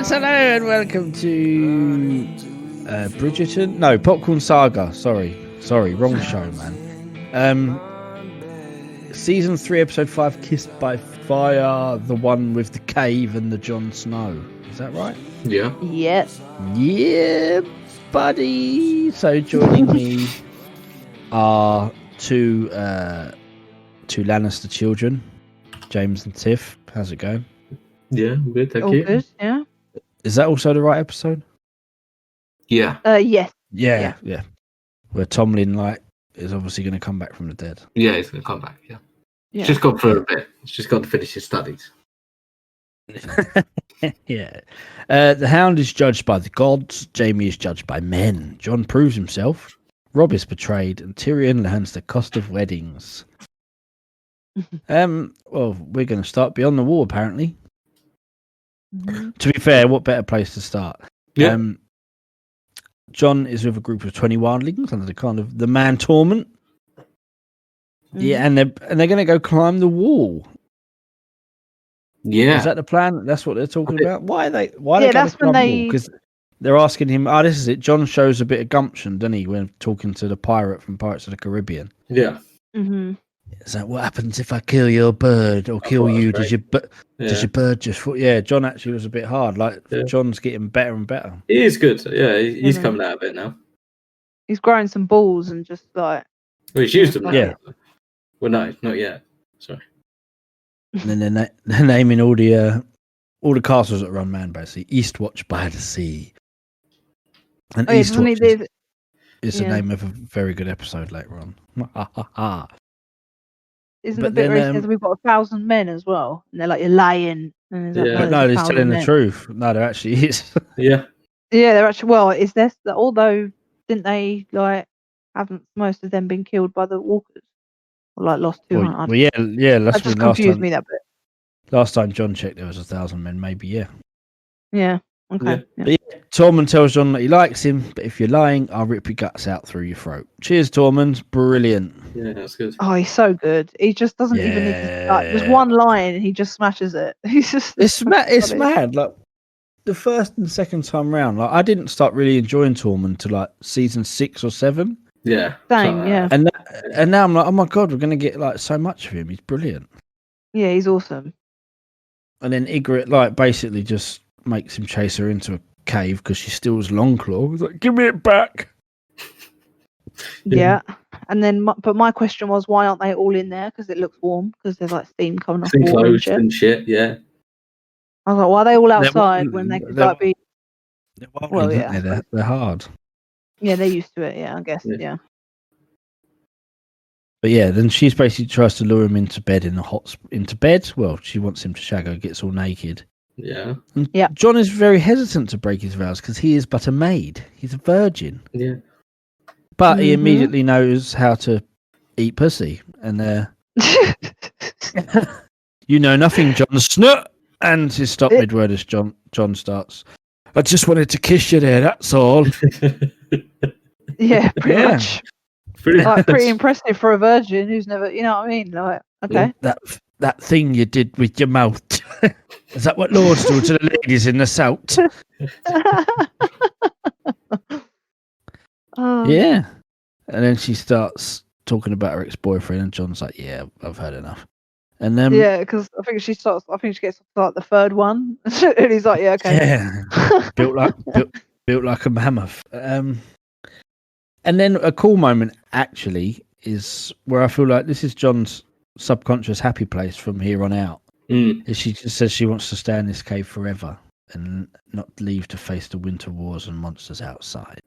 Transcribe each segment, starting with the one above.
Yes, hello and welcome to Bridgerton. No, Popcorn Saga. Sorry, wrong show, man. Season 3, episode 5, Kissed by Fire, the one with the cave and the Jon Snow. Is that right? Yeah. Yes. Yeah, buddy. So joining me are two Lannister children, James and Tiff. How's it going? Yeah, good, thank All you. good, yeah. Is that also the right episode? Yeah. Yes. Yeah. Where Tomlin is obviously going to come back from the dead. Yeah, he's going to come back, yeah. Yeah. He's just gone for a bit. He's just got to finish his studies. Yeah. The Hound is judged by the gods. Jamie is judged by men. Jon proves himself. Robb is betrayed, and Tyrion learns the cost of weddings. Well, we're going to start Beyond the Wall, apparently. Mhm. To be fair, what better place to start? Yeah. Jon is with a group of 20 wildlings under the kind of the Man Torment. Yeah, and they're going to go climb the wall. Yeah. Is that the plan? That's what they're talking about. Why are they? Why Yeah, they that's when they- Because they're asking him. Oh, this is it. Jon shows a bit of gumption, doesn't he, when talking to the pirate from Pirates of the Caribbean? Yeah. Mhm. Is that what happens if I kill your bird or kill thought it was you? great. Does your bird just? Yeah, Jon actually was a bit hard. Yeah. Jon's getting better and better. He is good. Yeah, he's Mhm. coming out of it now. He's growing some balls and just like Well, he's used them now. Yeah. Well, no, not yet. Sorry. And then they're naming all the castles that run man, basically. Eastwatch by the Sea. And oh yeah, doesn't he Eastwatch do? is the Yeah. name of a very good episode later on. Isn't but the bit where he then, says we've got 1,000 men as well, and they're like, "You're lying." And he's like, Yeah. But there's no, he's 1,000 telling the men. truth. No, there actually is. Yeah. Yeah, they're actually. Well, is this although didn't they haven't most of them been killed by the walkers or lost 200? Well, yeah. That That's just when last confused time. me that bit. Last time Jon checked, there was 1,000 men. Maybe, yeah. Yeah. Okay. Yeah. But yeah, Tormund tells Jon that he likes him, but if you're lying, I'll rip your guts out through your throat. Cheers, Tormund. Brilliant. Yeah, that's good. Oh, he's so good. He just doesn't even need to. There's one line and he just smashes it. He's just. It's funny. mad. Like the first and second time round, I didn't start really enjoying Tormund till season 6 or 7, Yeah. Same, yeah. and now I'm like, oh my god, we're gonna get so much of him. He's brilliant. Yeah, he's awesome. And then Ygritte basically just makes him chase her into a cave because she steals Longclaw. He's like, give me it back. Yeah. And then, but my question was, why aren't they all in there? Because it looks warm. Because there's steam coming off. Thing Water and closed shit. and shit, yeah. I was like, why are they all They're- outside when they could they're- be? They're wild, Well, aren't yeah. they? They're hard. Yeah, they're used to it. Yeah, I guess. Yeah. Yeah. But yeah, then she's basically tries to lure him into bed into bed. Well, she wants him to shag her, gets all naked. Yeah. And Yeah. Jon is very hesitant to break his vows because he is but a maid. He's a virgin. Yeah. But he Mhm. immediately knows how to eat pussy. And you know nothing, Jon Snow. And he stopped mid-word as Jon starts. I just wanted to kiss you there, that's all. Yeah, pretty Yeah. much. Pretty Pretty impressive for a virgin who's never. You know what I mean? Okay. That thing you did with your mouth. Is that what lords do to the ladies in the south? Yeah. And then she starts talking about her ex-boyfriend, and Jon's like, "Yeah, I've had enough." And then Yeah, because I think she gets to the third one, and he's like, "Yeah, okay." yeah, built like a mammoth. And then a cool moment actually is where I feel like this is Jon's subconscious happy place from here on out. Mm. She just says she wants to stay in this cave forever and not leave to face the winter wars and monsters outside.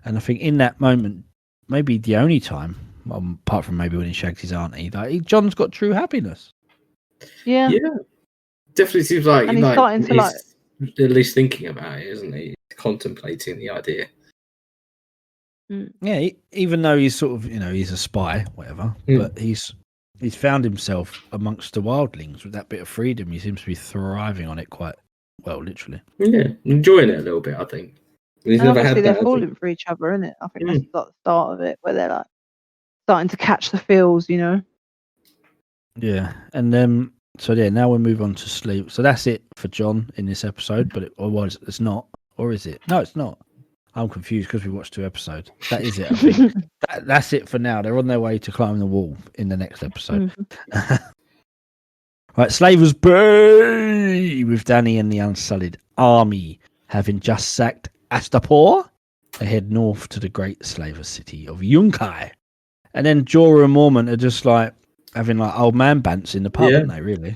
And I think in that moment, maybe the only time, apart from maybe when he shags his auntie, Jon's got true happiness. Yeah. Yeah. Definitely seems like And he's starting to he's at least thinking about it, isn't he? Contemplating the idea. Yeah, even though he's sort of, he's a spy, whatever, but he's found himself amongst the wildlings with that bit of freedom. He seems to be thriving on it quite well, literally. Yeah, enjoying it a little bit, I think. He's And never had obviously that. they're falling for each other, isn't it? I think that's the start of it, where they're starting to catch the feels, Yeah, and So yeah, now we move on to sleep. So that's it for John in this episode, but it's not, or is it? No, it's not. I'm confused because we watched 2 episodes. That is it, I think. That's it for now. They're on their way to climb the wall in the next episode. Right, Slavers Bay with Danny and the Unsullied Army having just sacked Astapor. They head north to the great slaver city of Yunkai. And then Jorah and Mormont are just like having like old man bants in the pub, aren't they, really?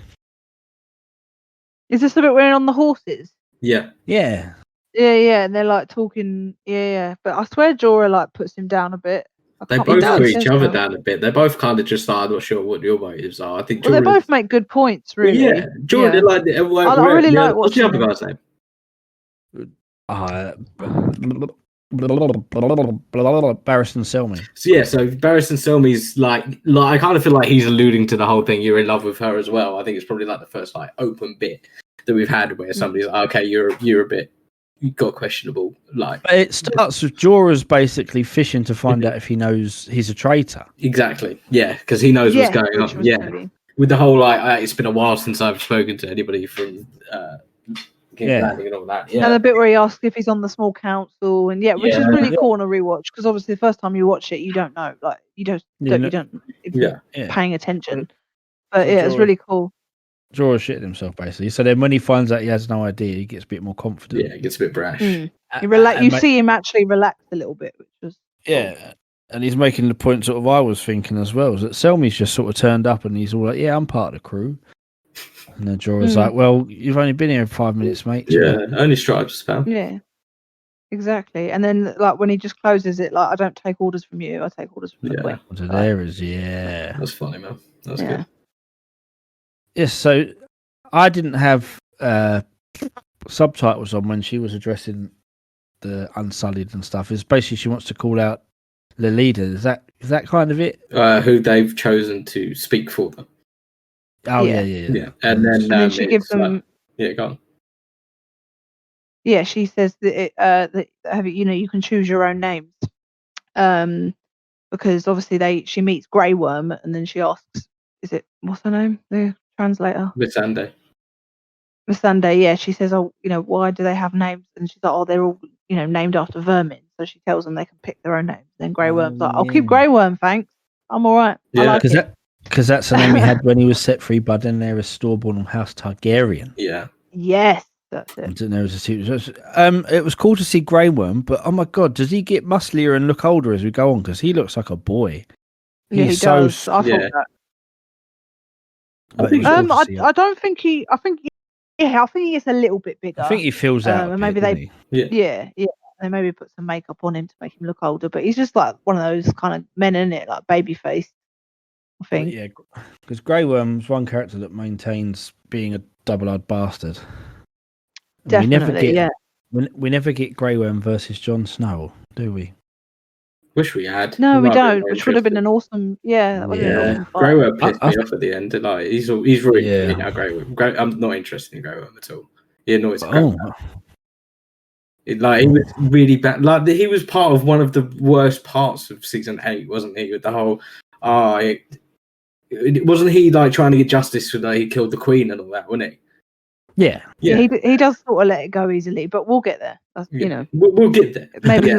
Is this the bit where they're on the horses? Yeah. Yeah. Yeah, and they're like talking. Yeah. But I swear Jorah like puts him down a bit. They both put each other down a bit. They're both kind of just like, I'm not sure what your motives are. I think. Well, they both make good points, really. Yeah, Jorah. Yeah. Like, I really like what's the other guy's name? Barristan Selmy. So yeah, so Barristan Selmy's like I kind of feel like he's alluding to the whole thing. You're in love with her as well. I think it's probably like the first like open bit that we've had where somebody's like, okay, you're a bit, you got questionable. Like, But it starts with Jorah's basically fishing to find out if he knows he's a traitor. Exactly. Yeah, because he knows what's going on. Yeah, with the whole like, it's been a while since I've spoken to anybody from King's Landing and all that. Yeah. And the bit where he asks if he's on the small council, and which is really cool on a rewatch because obviously the first time you watch it, you don't know, like you don't if you're paying attention. But it's really cool. Jorah shitted himself basically. So then when he finds out he has no idea, he gets a bit more confident. Yeah, he gets a bit brash. You see him actually relax a little bit, which was cool. And he's making the point sort of I was thinking as well, is that Selmy's just sort of turned up and he's all like, yeah, I'm part of the crew. And then Jorah's like, well, you've only been here 5 minutes, mate. Yeah, only stripes, pal. Yeah, exactly. And then like when he just closes it, like, I don't take orders from you, I take orders from the queen. So there is, That's funny, man. That's good. Yes, so I didn't have subtitles on when she was addressing the Unsullied and stuff. It's basically she wants to call out the leader. Is that kind of it? Who they've chosen to speak for them. Oh yeah. And then she gives them. Go on. Yeah, she says that you can choose your own names, because obviously she meets Grey Worm and then she asks, what's her name? The translator. Missandei. Yeah. She says, why do they have names? And she's like, they're all named after vermin. So she tells them they can pick their own names. Then Grey Worm's like, I'll keep Grey Worm, thanks. I'm all right. Yeah, because that's the name he had when he was set free by Daenerys Stormborn House Targaryen. Yeah. Yes, that's it. I didn't know it was a secret. It was cool to see Grey Worm, but oh my god, does he get musclier and look older as we go on? Because he looks like a boy. Yeah, he does. I thought that. I don't think he. I think he is a little bit bigger. I think he feels out. And maybe Yeah. They maybe put some makeup on him to make him look older, but he's just like one of those kind of men, isn't it? Like baby face. I think. Yeah, because Grey Worm's one character that maintains being a double-eyed bastard. Definitely, we never get Grey Worm versus Jon Snow, do we? Wish we had. No, we don't. Which would have been an awesome. Yeah, that would have been an awesome fight. Grey Worm pissed me off at the end. Like he's really now Grey Worm. I'm not interested in Grey Worm at all. He annoys me. He was really bad. Like he was part of one of the worst parts of season 8, wasn't he? With the whole, wasn't he like trying to get justice for that he killed the queen and all that, wasn't he? Yeah. He does sort of let it go easily, but we'll get there. We'll get there. Maybe,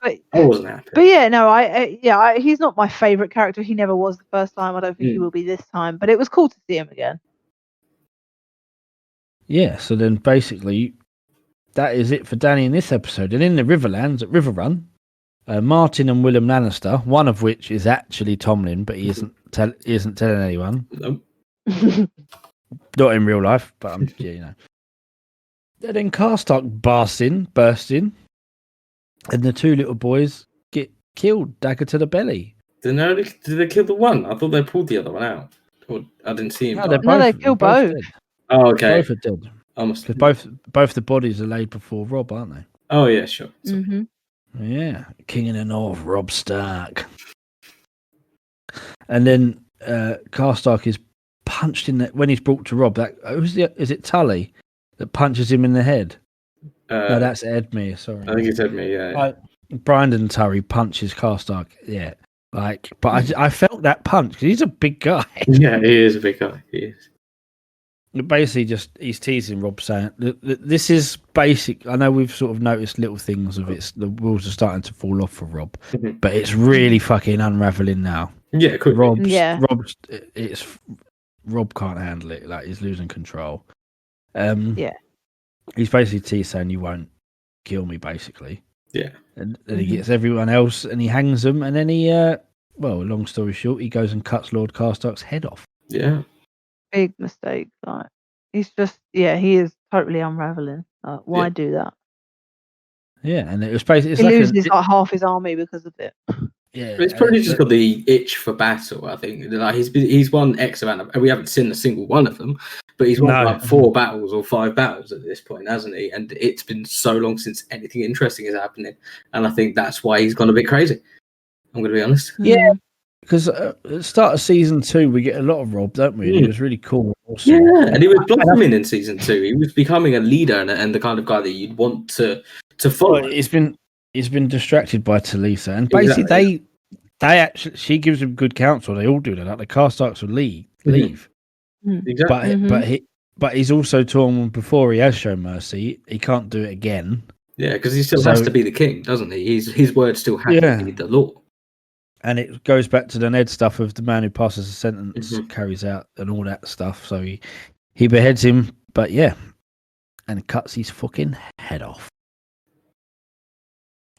but I wasn't happy. But yeah, no, he's not my favorite character. He never was the first time. I don't think he will be this time. But it was cool to see him again. Yeah. So then, basically, that is it for Danny in this episode. And in the Riverlands at Riverrun, Martin and William Lannister, one of which is actually Tomlin, but he isn't telling anyone. Nope. Not in real life, but And then Karstark bursts in, and the 2 little boys get killed, dagger to the belly. Did they kill the one? I thought they pulled the other one out. Or I didn't see him. No, they killed both. Oh, okay. Both are dead. Because both the bodies are laid before Robb, aren't they? Oh yeah, sure. Mm-hmm. Yeah, King of the North, Robb Stark. And then Karstark is punched in when he's brought to Robb. Is it Tully that punches him in the head? No, that's Edmure. Sorry, I think it's Edmure. Yeah. Brandon Tully punches Karstark. Yeah, but I felt that punch because he's a big guy. Yeah, he is a big guy. He is. basically just he's teasing Rob, saying this is basic. I know we've sort of noticed little things of it. The wheels are starting to fall off for Rob, but it's really fucking unraveling now. Yeah, it could be. Rob can't handle it. Like he's losing control. He's basically teasing saying you won't kill me, basically. Yeah, and he gets everyone else and he hangs them, and then he long story short, he goes and cuts Lord Karstark's head off. Yeah. Big mistake. Like he's just he is totally unraveling. Like, why do that? Yeah, and it was basically he loses like half his army because of it. Yeah, it's probably just got the itch for battle. I think like he's won X amount of. We haven't seen a single one of them, but he's won like 4 battles or 5 battles at this point, hasn't he? And it's been so long since anything interesting is happening, and I think that's why he's gone a bit crazy. I'm going to be honest. Yeah. Because at the start of season 2, we get a lot of Rob, don't we? And he was really cool. Also. Yeah, and he was blossoming in season 2. He was becoming a leader and the kind of guy that you'd want to follow. Well, he's been distracted by Talisa, and basically they actually she gives him good counsel. They all do that. Like the Karstarks will leave. Exactly. But he's also torn before he has shown mercy. He can't do it again. Yeah, because he still has to be the king, doesn't he? His word still has to be the law. And it goes back to the Ned stuff of the man who passes a sentence carries out and all that stuff. So he beheads him, but and cuts his fucking head off.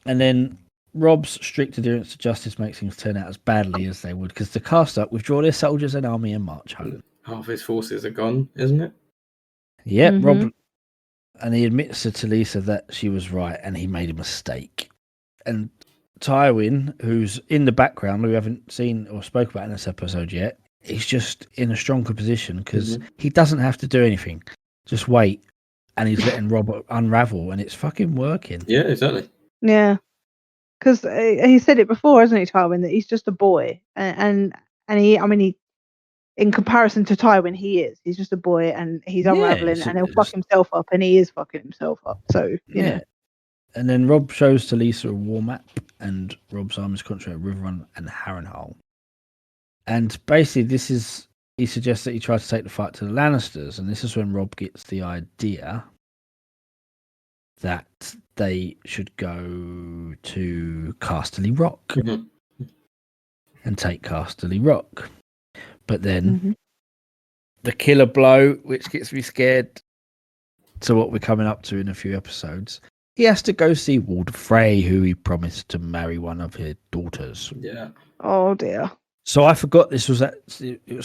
And then Rob's strict adherence to justice makes things turn out as badly as they would, because the Karstark withdraw their soldiers and army and march home. Half his forces are gone, isn't it? Yeah, Rob, and he admits to Talisa that she was right and he made a mistake. And Tywin, who's in the background, we haven't seen or spoke about in this episode yet, he's just in a stronger position because he doesn't have to do anything. Just wait, and he's letting Rob unravel, and it's fucking working. Yeah, exactly. Yeah, because he said it before, hasn't he, Tywin, that he's just a boy, and he, in comparison to Tywin, he's just a boy, and he's unraveling, and he'll fuck himself up, and he is fucking himself up. So you know. And then Rob shows Talisa a war map, and Rob's armies concentrate at Riverrun and Harrenhal. And basically, he suggests that he tries to take the fight to the Lannisters, and this is when Rob gets the idea that they should go to Casterly Rock and take Casterly Rock. But then the killer blow, which gets me scared to what we're coming up to in a few episodes, he has to go see Walder Frey, who he promised to marry one of his daughters. Yeah. Oh dear. So I forgot it was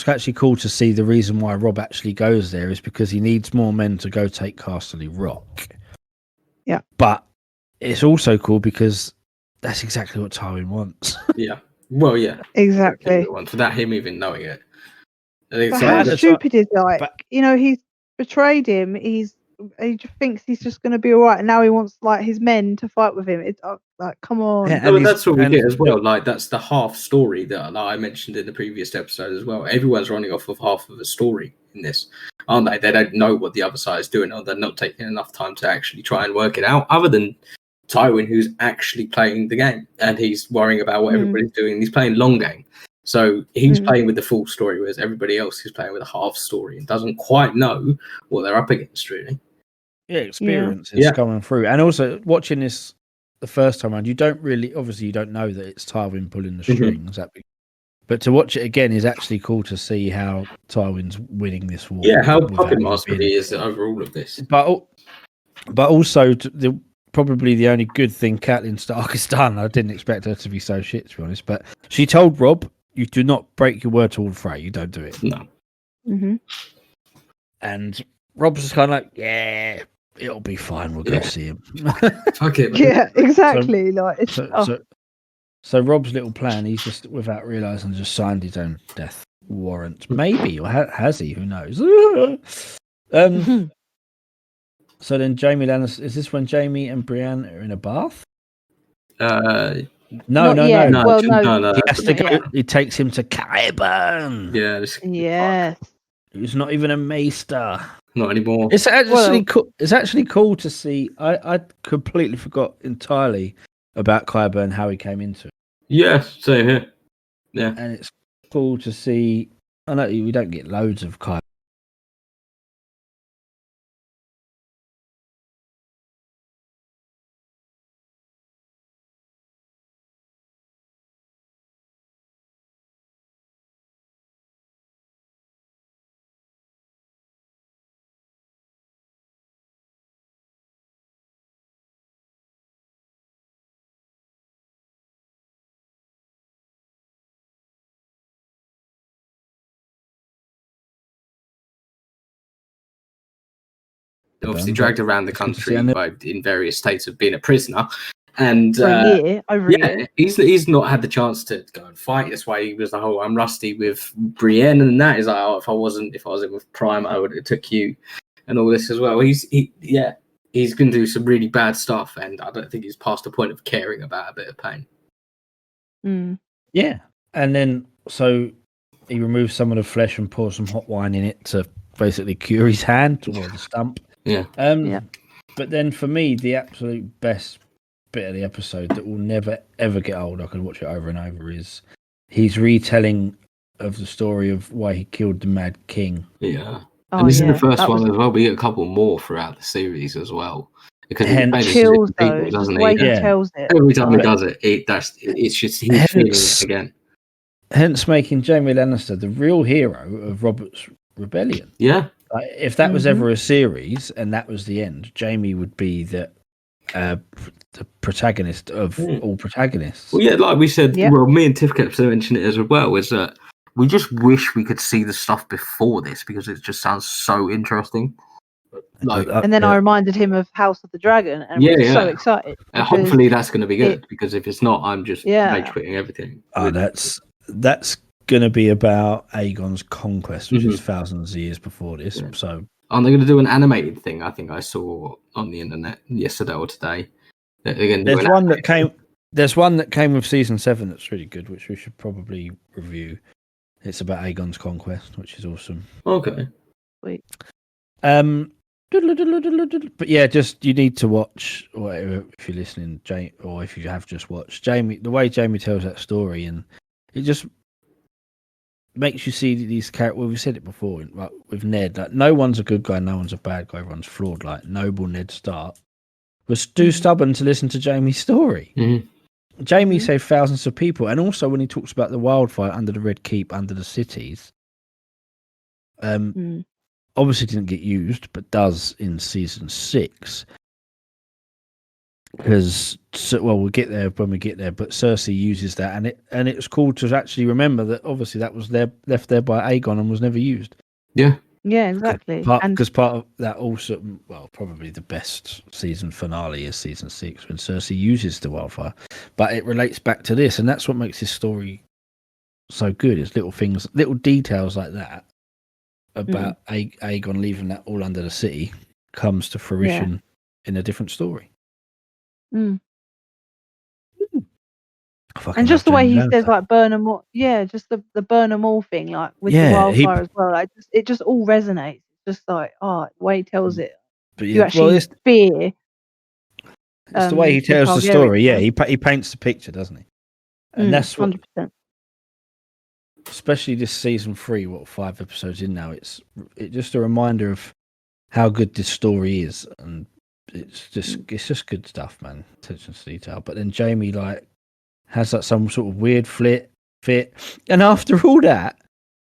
actually cool to see the reason why Rob actually goes there is because he needs more men to go take Casterly Rock. Yeah. But it's also cool because that's exactly what Tywin wants. Yeah. Well, yeah. Exactly. Without him even knowing it. But how stupid is it? He's betrayed him. He just thinks he's just going to be all right, and now he wants his men to fight with him. It's like, come on. Yeah, and that's what we get as well. Like that's the half story that I mentioned in the previous episode as well. Everyone's running off of half of a story in this, aren't they? They don't know what the other side is doing, or they're not taking enough time to actually try and work it out. Other than Tywin, who's actually playing the game, and he's worrying about what everybody's doing. He's playing long game. So he's playing with the full story, whereas everybody else is playing with a half story and doesn't quite know what they're up against, really. Yeah, experience is coming through. And also, watching this the first time around, you don't know that it's Tywin pulling the strings. But to watch it again is actually cool to see how Tywin's winning this war. Yeah, how puppet master he is over all of this. But also, probably the only good thing Catelyn Stark has done, I didn't expect her to be so shit, to be honest, but she told Rob, you do not break your word to Walder Frey. You don't do it. No. And Rob's just kind of like, yeah, it'll be fine. We'll go see him. Fuck it. Man. Yeah, exactly. So Rob's little plan, he's just, without realising, just signed his own death warrant. Maybe, or has he? Who knows? So then Jaime Lannister, is this when Jaime and Brienne are in a bath? No. He has to go. He takes him to Qyburn. Yes. He's not even a maester. Not anymore. It's actually cool. It's actually cool to see. I completely forgot entirely about Qyburn, how he came into it. Yeah, same here. Yeah, and it's cool to see. I know we don't get loads of Qyburn, obviously dragged around the country in various states of being a prisoner. And for a year, over a year. He's not had the chance to go and fight. That's why he was the whole I'm rusty with Brienne and that. Is like, oh, if I was in with Prime, I would have took you and all this as well. He's been through some really bad stuff, and I don't think he's past the point of caring about a bit of pain. Yeah, and then so he removes some of the flesh and pours some hot wine in it to basically cure his hand or the stump. Yeah. But then for me, the absolute best bit of the episode that will never ever get old, I could watch it over and over, is his retelling of the story of why he killed the Mad King. Yeah. And this is the first one as well. We get a couple more throughout the series as well. Because he kills people, doesn't he? He tells it. Every time he does it, it's just he's feeling it again. Hence making Jaime Lannister the real hero of Robert's Rebellion. Yeah. Like, if that was ever a series and that was the end, Jaime would be the protagonist of all protagonists. Well, yeah, like we said, well, me and Tiff kept mentioning it as well, is that we just wish we could see the stuff before this because it just sounds so interesting. Like, and then I reminded him of House of the Dragon and was so excited. Hopefully that's going to be good because if it's not, I'm just rage quitting everything. Oh, that's going to be about Aegon's conquest, which is thousands of years before this. Yeah. So, aren't they going to do an animated thing? I think I saw on the internet yesterday or today. There's one that came. There's one that came with season 7 that's really good, which we should probably review. It's about Aegon's conquest, which is awesome. Okay. Wait. But yeah, just you need to watch, or if you're listening, or if you have just watched Jaime, the way Jaime tells that story, and it just makes you see these characters. Well, we said it before, like with Ned, like no one's a good guy, no one's a bad guy, everyone's flawed. Like noble Ned Stark was too stubborn to listen to Jaime's story. Jaime saved thousands of people, and also when he talks about the wildfire under the Red Keep, under the cities, obviously didn't get used, but does in season 6. Because, well, we'll get there when we get there. But Cersei uses that, and it's cool to actually remember that obviously that was left there by Aegon and was never used. Yeah. Yeah, exactly. Because part of that also, well, probably the best season finale is season 6 when Cersei uses the wildfire. But it relates back to this, and that's what makes this story so good. Is little things, little details like that about Aegon leaving that all under the city comes to fruition in a different story. And just the way he says, like, burn them all. Yeah, just the burn them all thing, like, with the wildfire as well. Like, it just all resonates. It's just like, the way he tells it. But you actually fear. It's the way he tells the story. Yeah, he paints the picture, doesn't he? And that's what... 100%. Especially this season 3, 5 episodes in now, it's just a reminder of how good this story is, and it's just good stuff, man. Attention to detail. But then Jaime has some sort of weird fit, and after all that,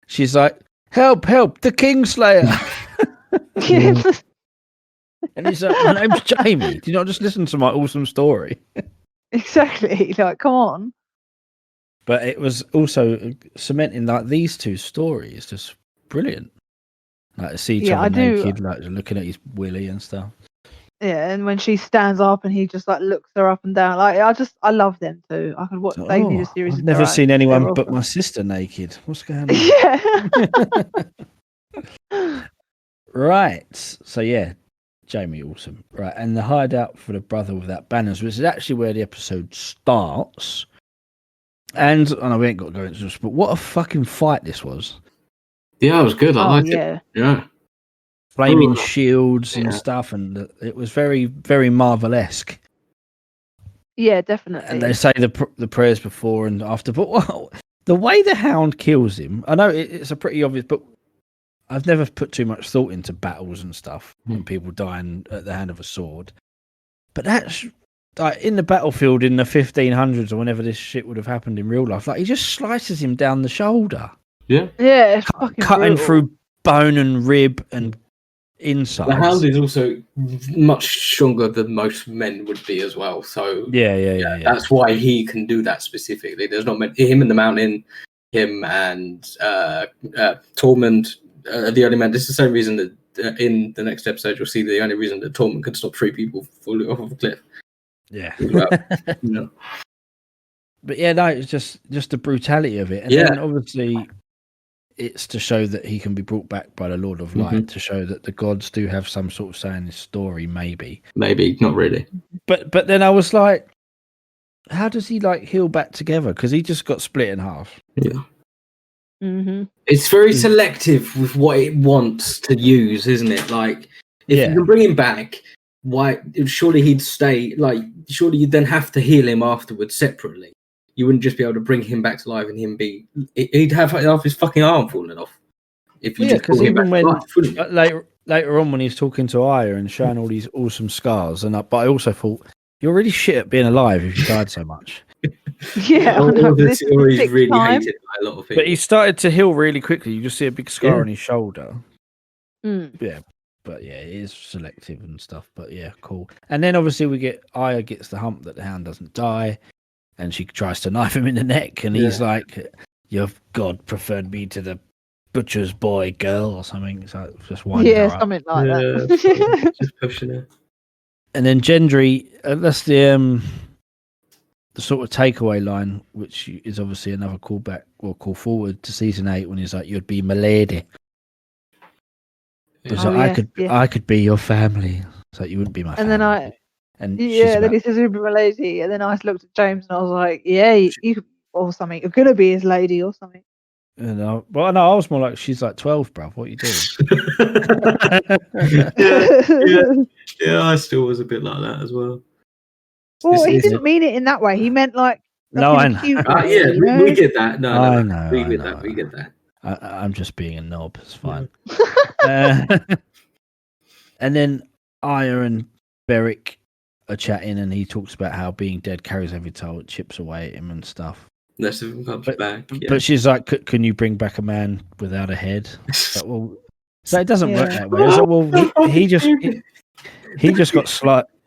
she's like, "Help! The Kingslayer!" And he's like, "My name's Jaime. Do you not just listen to my awesome story?" Exactly. Like, come on. But it was also cementing these two stories, just brilliant. Like to see each other naked, like looking at his willy and stuff. Yeah, and when she stands up and he just looks her up and down, I love them too. I can watch. They need a series. I've never seen anyone but my sister naked. What's going on? Yeah. Right. So yeah, Jaime, awesome. Right, and the hideout for the brother without banners, which is actually where the episode starts. And I know we ain't got to go into this, but what a fucking fight this was. Yeah, it was good. I liked it. Yeah. Flaming shields and stuff, and it was very, very Marvel-esque. Yeah, definitely. And they say the prayers before and after, but the way the Hound kills him, I know it's a pretty obvious, but I've never put too much thought into battles and stuff and people dying at the hand of a sword. But that's in the battlefield in the 1500s or whenever this shit would have happened in real life. Like he just slices him down the shoulder. Yeah. Yeah, it's fucking cutting brutal. through bone and rib and inside. The Hound is also much stronger than most men would be as well. So yeah. That's why he can do that specifically. There's not him in the mountain, him and Tormund, the only man. This is the same reason that in the next episode, you'll see the only reason that Tormund could stop 3 people falling off of a cliff. Yeah. You know? But yeah, no, it's just the brutality of it. And then obviously it's to show that he can be brought back by the Lord of Light, to show that the gods do have some sort of say in this story, maybe. Maybe, not really. But then I was like, how does he like heal back together? Because he just got split in half. Yeah. Mm-hmm. It's very selective with what it wants to use, isn't it? Like, if you can bring him back, why? Surely he'd stay. Like, surely you'd then have to heal him afterwards separately. You wouldn't just be able to bring him back to life and him be. He'd have half his fucking arm falling off. If you just bring him back to life, wouldn't you? Later on, when he's talking to Arya and showing all these awesome scars, but I also thought you're really shit at being alive if you died so much. Yeah, this is really hated by a lot of people. But he started to heal really quickly. You just see a big scar on his shoulder. Yeah, but yeah, it is selective and stuff. But yeah, cool. And then obviously we get Arya gets the hump that the Hound doesn't die, and she tries to knife him in the neck, and he's like, "Your God preferred me to the butcher's boy, girl," or something. So just winding her up. Something like that. Just pushing her. And then Gendry, that's the sort of takeaway line, which is obviously another callback or call forward to season 8 when he's like, "You'd be my lady." It was I could be your family. So you wouldn't be my family. Then he says you'd be my lady, and then I looked at James and I was like, "Yeah, you or something. You're gonna be his lady or something." And I was more like, she's like 12, bruv. What are you doing? yeah, I still was a bit like that as well. Well, he didn't mean it in that way. He meant like no, I know. We get that. No, I know. We get that. I'm just being a knob. It's fine. And then Arya and Beric are chatting, and he talks about how being dead carries every toll. It chips away at him and stuff. Unless it comes back. Yeah. But she's like, "Can you bring back a man without a head?" Like, well, so it doesn't work that way. Like, well, he just got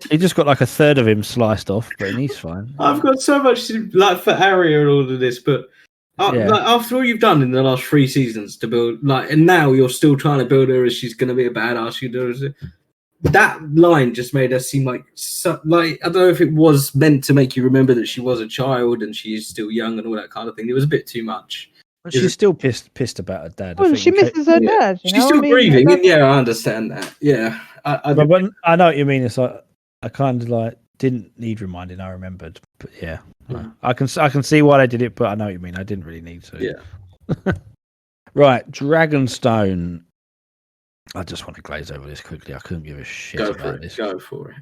he just got like a third of him sliced off, but he's fine. I've got so much for Arya and all of this, but after all you've done in the last 3 seasons to build, and now you're still trying to build her as she's going to be a badass. That line just made her seem like I don't know if it was meant to make you remember that she was a child and she's still young and all that kind of thing. It was a bit too much. But she's still pissed about her dad. Well, she misses her dad. She's still grieving, and I understand that. Yeah, I know what you mean. It's like I kind of like didn't need reminding. I remembered, but yeah, I can see why they did it, but I know what you mean. I didn't really need to. Yeah. Right, Dragonstone. I just want to glaze over this quickly. I couldn't give a shit about this. Go for it.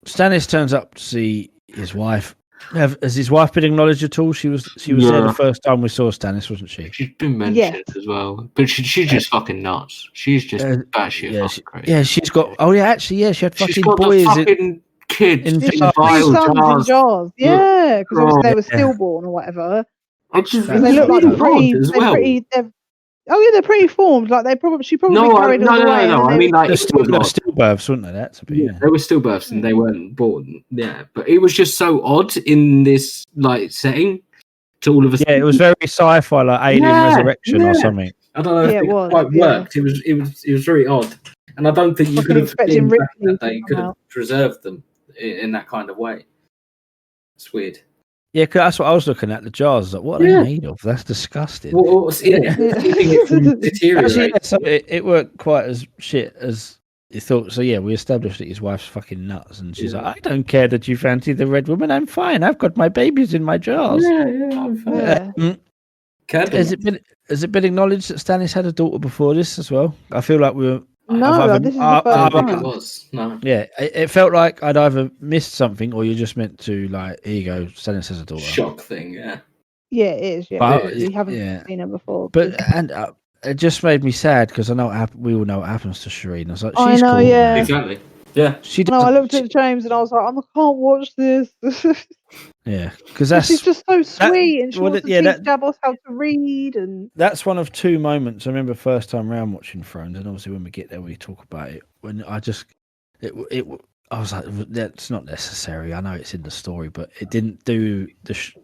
Stannis turns up to see his wife. Has his wife been acknowledged at all? She was there the first time we saw Stannis, wasn't she? She's been mentioned as well, but she's just fucking nuts. She's just batshit fucking crazy. Yeah, she's got. Oh yeah, actually, yeah, she had fucking boys. Kids in jars. Yeah, because they were stillborn or whatever. They look like they're pretty formed. Like she probably carried them away. No. I mean, like, they're stillbirths, weren't they? That's they were stillbirths and they weren't born. Yeah, but it was just so odd in this setting. To all of us, it was very sci-fi, like Alien Resurrection or something. I don't know if it quite worked. It was very odd, and I don't think you could have preserved them in that kind of way. It's weird. Yeah, cause that's what I was looking at. The jars, like, what are they made of? That's disgusting. It worked quite as shit as you thought. So yeah, we established that his wife's fucking nuts, and she's like, "I don't care that you fancy the red woman. I'm fine. I've got my babies in my jars." Yeah, I'm fine. Has it been acknowledged that Stannis had a daughter before this as well? I feel like we were. No, this is the first time. It was. No. Yeah, it felt like I'd either missed something or you're just meant to, like, here you go, Stannis has a daughter. Shock thing, yeah. Yeah, it is. Yeah, but, we haven't seen her before. But it just made me sad because I know we all know what happens to Shireen. I was like, she's cool. Yeah, exactly. Yeah. I looked at James and I was like, I can't watch this. Yeah, because she's just so sweet and she wants to teach Davos how to read. And that's one of 2 moments I remember first time round watching Thrones, and obviously when we get there we talk about it. When I I was like, that's not necessary. I know it's in the story, but it didn't do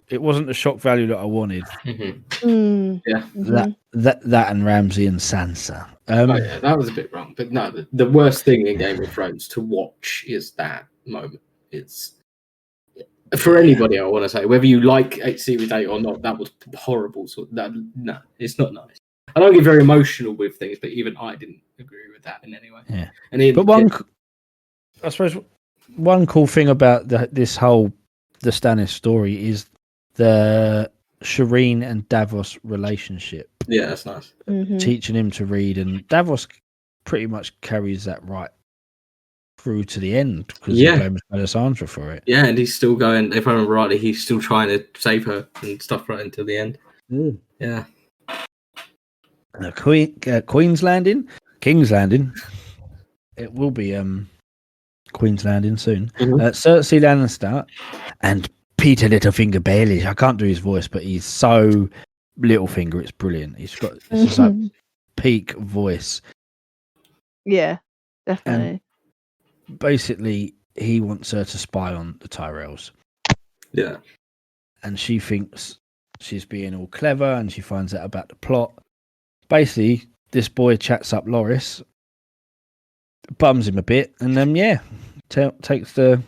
it wasn't the shock value that I wanted. Yeah. That and Ramsay and Sansa. Oh yeah, that was a bit wrong. But no, the worst thing in Game of Thrones to watch is that moment. It's for anybody. I want to say, whether you like Series 8 or not, that was horrible. So no, it's not nice. I don't get very emotional with things, but even I didn't agree with that in any way. Yeah. And I suppose one cool thing about this whole the Stannis story is the Shireen and Davos relationship. Yeah, that's nice. Teaching him to read, and Davos pretty much carries that right through to the end because he blames Melisandre for it. Yeah, and he's still going. If I remember rightly, he's still trying to save her and stuff right until the end. Yeah. Queen's Landing, King's Landing. It will be Queen's Landing soon. Cersei Lannister and Peter Littlefinger Baelish. I can't do his voice, but he's so Littlefinger. It's brilliant. He's got this is like peak voice. Yeah, definitely. And basically, he wants her to spy on the Tyrells. Yeah, and she thinks she's being all clever, and she finds out about the plot. Basically, this boy chats up Loris, bums him a bit, and then takes the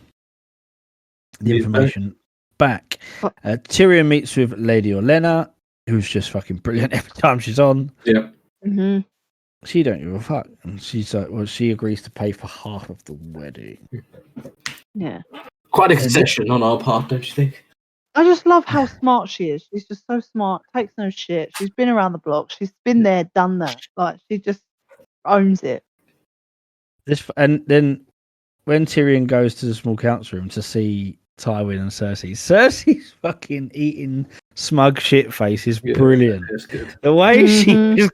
information back. Tyrion meets with Lady Olenna, who's just fucking brilliant every time she's on. Yeah. She don't give a fuck, and she's like, well, she agrees to pay for half of the wedding. Yeah, quite a concession on our part, don't you think? I just love how smart she is. She's just so smart, takes no shit. She's been around the block. She's been there, done that. Like, she just owns it. And then when Tyrion goes to the small council room to see Tywin and Cersei's fucking eating smug shit face is brilliant. That's good. The way she is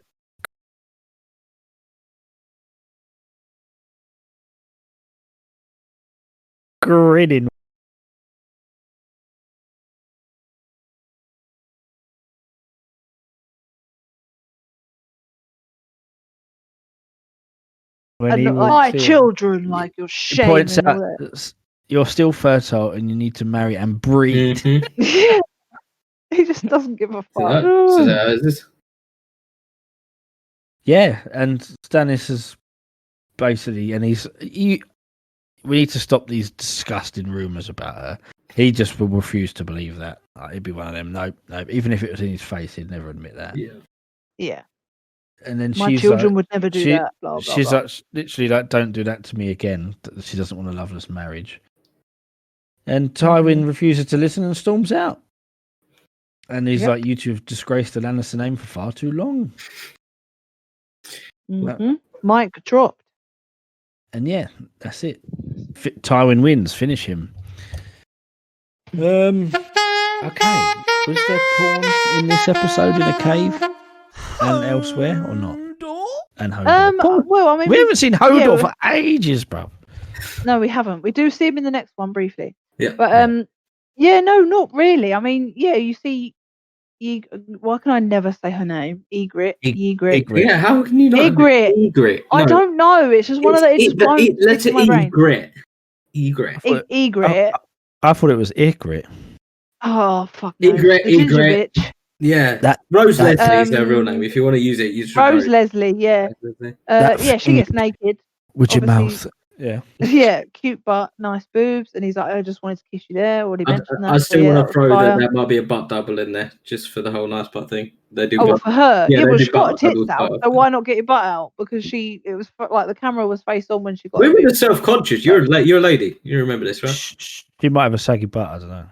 grinning. My children, like, you're shaming. Points out you're still fertile and you need to marry and breed. Yeah. He just doesn't give a fuck. Yeah, and Stannis is basically, and we need to stop these disgusting rumours about her. He just will refuse to believe that. He'd be one of them. Nope. Even if it was in his face, he'd never admit that. Yeah. And then my children would never do that. Blah, blah, she's blah. like, literally like, don't do that to me again. She doesn't want a loveless marriage. And Tywin refuses to listen and storms out. And he's like, you two have disgraced the Lannister name for far too long. Mic dropped. And yeah, that's it. Tywin wins. Finish him. Okay. Was there porn in this episode in a cave and elsewhere or not? And Hodor. Well, I mean, we haven't seen Hodor for ages, bro. No, we haven't. We do see him in the next one briefly. Yeah. But no, not really. I mean, you see. Why can I never say her name? Ygritte. Yeah, how can you not? Ygritte. No. I don't know. It's just one of the. Let's Ygritte. Ygritte. I thought it was Ygritte. Oh fuck. No. Ygritte. Yeah, Rose Leslie is their real name. If you want to use it, use Rose Leslie. Yeah. She gets naked. With your mouth. Yeah. Yeah, cute butt, nice boobs, and he's like, I just wanted to kiss you there. Already mentioned that. I still want to throw that there might be a butt double in there, just for the whole nice butt thing. They do. For her, she got her tits out. So why not get your butt out? Because it was like the camera was face on when she got. Women are self-conscious. You're a lady. You remember this, right? She might have a saggy butt. I don't know.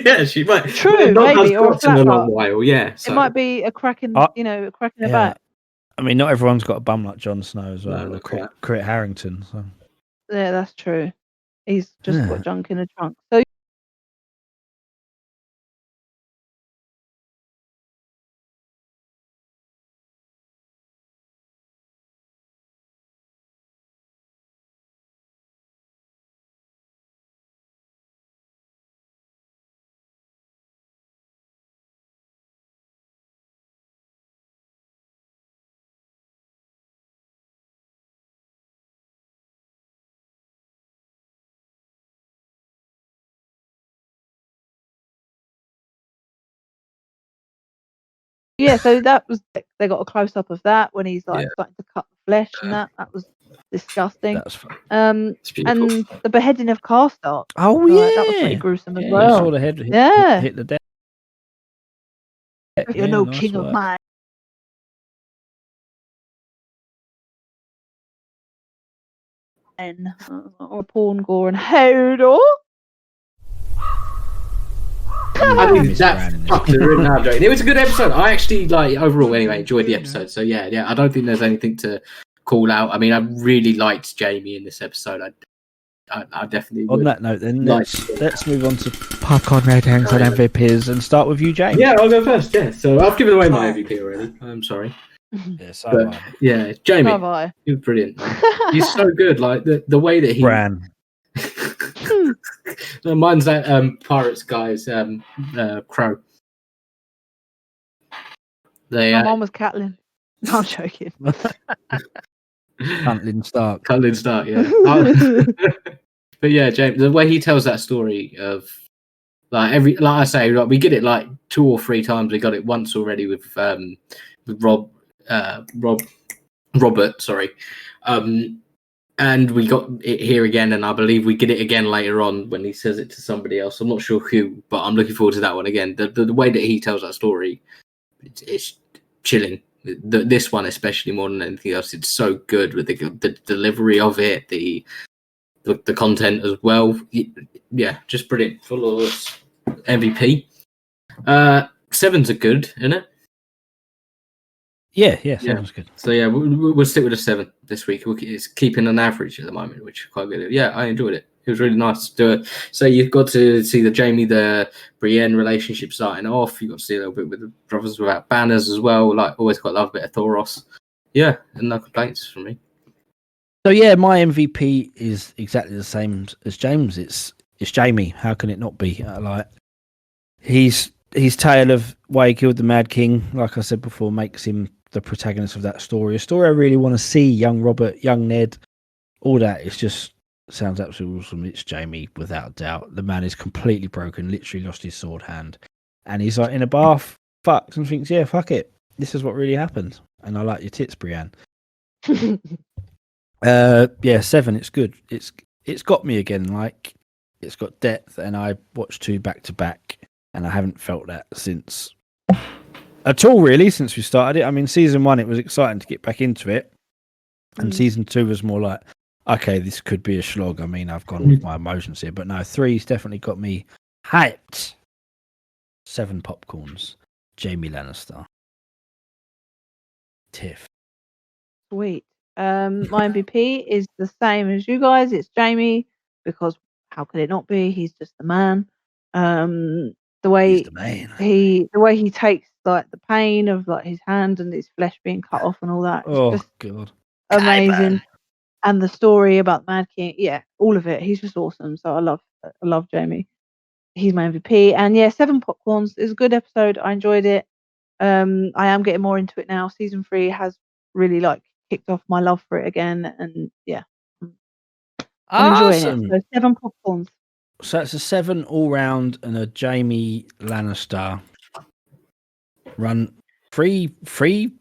Yeah, she might. True, maybe, or a flat butt. Yeah, it might be a crack in, a crack in the back. I mean, not everyone's got a bum like Jon Snow as well. No, Crit Harrington. So. Yeah, that's true. He's just got junk in a trunk. So Yeah, so that was they got a close up of that when he's like starting to cut the flesh and that was disgusting. That's fun. And the beheading of Karstark. Oh yeah, that was pretty gruesome as I well. saw the head hit the deck. You're no king of mine. Or Porngor and Hodor. I mean, that's fucking ruined now, Joe. It was a good episode. I actually overall anyway enjoyed the episode. So yeah. I don't think there's anything to call out. I mean, I really liked Jamie in this episode. I definitely. On that note, then let's move on to popcorn ratings and MVPs and start with you, Jamie. Yeah, I'll go first. Yeah, so I've given away my MVP already. I'm sorry. Yeah, Jamie, you're brilliant. He's so good. Like the way that he ran. No, mine's that Pirates guy's Crow. My mom was Catelyn. No, I'm joking. Catelyn Stark, yeah. But yeah, James, the way he tells that story of like I say, we get it like 2 or 3 times. We got it once already with Robert, sorry. And we got it here again, and I believe we get it again later on when he says it to somebody else. I'm not sure who, but I'm looking forward to that one again. The way that he tells that story, it's chilling. This one especially more than anything else, it's so good with the delivery of it, the content as well. Yeah, just brilliant. Full of MVP. 7's a good, isn't it? Yeah, 7's good. So yeah, we'll stick with a 7 this week. It's keeping an average at the moment, which is quite good. Yeah, I enjoyed it. It was really nice to do it. So you've got to see the Jamie, the Brienne relationship starting off. You've got to see a little bit with the Brothers Without Banners as well. Like, always quite love a bit of Thoros. Yeah, and no complaints from me. So yeah, my MVP is exactly the same as James. It's Jamie. How can it not be? Like his tale of why he killed the Mad King, like I said before, makes him the protagonist of that story. A story I really want to see. Young Robert, young Ned, all that. It's just sounds absolutely awesome. It's Jamie without a doubt. The man is completely broken, literally lost his sword hand, and he's like in a bath, fucks, and thinks, yeah, fuck it, this is what really happened. And I like your tits, Brienne. Yeah, 7. It's good. It's got me again. Like it's got depth, and I watched 2 back to back, and I haven't felt that since at all, really, since we started it. I mean, season 1, it was exciting to get back into it, and season 2 was more like, okay, this could be a slog. I mean, I've gone with my emotions here, but no, 3's definitely got me hyped. 7 popcorns. Jamie Lannister. Tiff. Sweet. My MVP is the same as you guys. It's Jamie, because how could it not be? He's just the man. The way he takes like the pain of like his hand and his flesh being cut off and all that. It's just God, amazing. And the story about the Mad King, yeah, all of it. He's just awesome. So I love Jamie. He's my MVP. And yeah, 7 popcorns is a good episode. I enjoyed it. I am getting more into it now. Season 3 has really like kicked off my love for it again, and yeah, I'm enjoying it. So 7 popcorns. So it's a 7 all round and a Jamie Lannister run. 3P?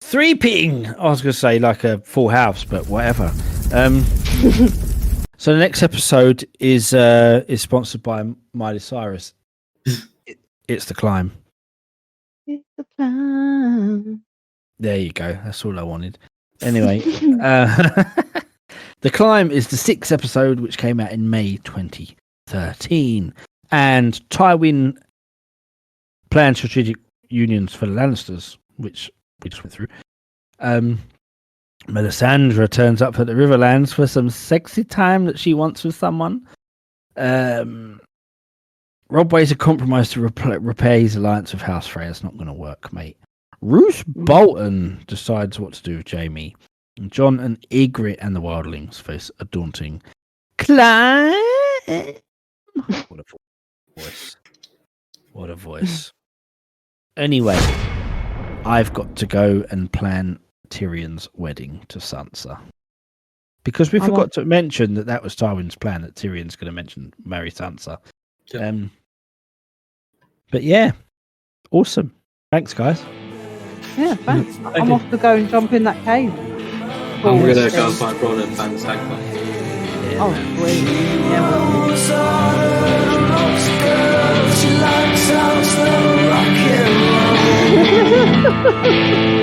3Ping. I was going to say like a full house, but whatever. So the next episode is sponsored by Miley Cyrus. It's The Climb. It's The Climb. There you go. That's all I wanted. Anyway, The Climb is the 6th episode, which came out in May 2013. And Tywin planned strategic unions for the Lannisters, which we just went through. Melisandre turns up at the Riverlands for some sexy time that she wants with someone. Robb weighs a compromise to repair his alliance with House Frey. It's not going to work, mate. Roose Bolton decides what to do with Jamie. And Jon and Ygritte and the Wildlings face a daunting climb. What a voice. What a voice. Anyway, I've got to go and plan Tyrion's wedding to Sansa. Because we forgot to mention that was Tywin's plan, that Tyrion's going to marry Sansa. Yeah. But yeah, Awesome. Thanks, guys. Yeah, thanks. I'm off to go and jump in that cave. I'm going to go and find Ron and fan Sagma. Oh, sweet. Yeah.